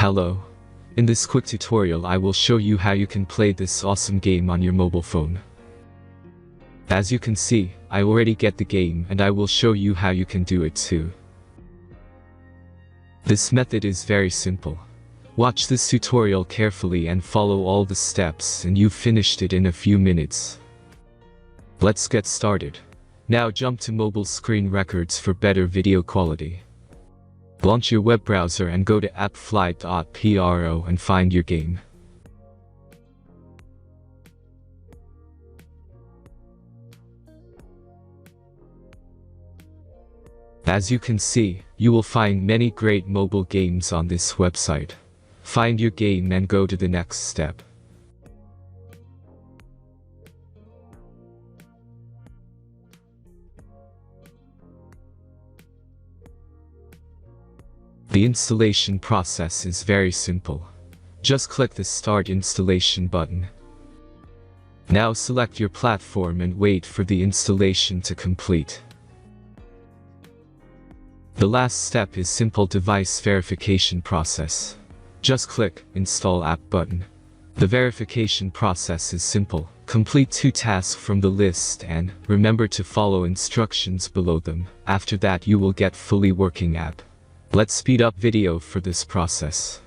Hello. In this quick tutorial I will show you how you can play this awesome game on your mobile phone. As you can see, I already get the game and I will show you how you can do it too. This method is very simple. Watch this tutorial carefully and follow all the steps and you've finished it in a few minutes. Let's get started. Now jump to mobile screen records for better video quality. Launch your web browser and go to appflight.pro and find your game. As you can see, you will find many great mobile games on this website. Find your game and go to the next step. The installation process is very simple. Just click the Start Installation button. Now select your platform and wait for the installation to complete. The last step is simple device verification process. Just click Install App button. The verification process is simple. Complete 2 tasks from the list and remember to follow instructions below them. After that you will get fully working app. Let's speed up video for this process.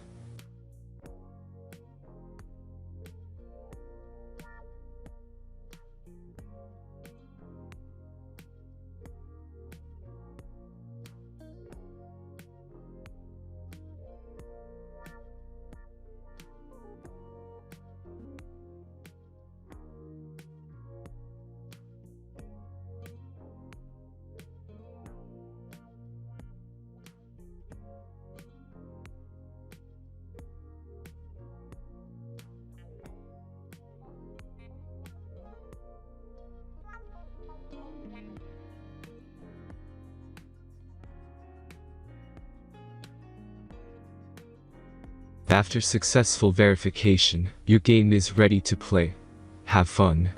After successful verification, your game is ready to play. Have fun!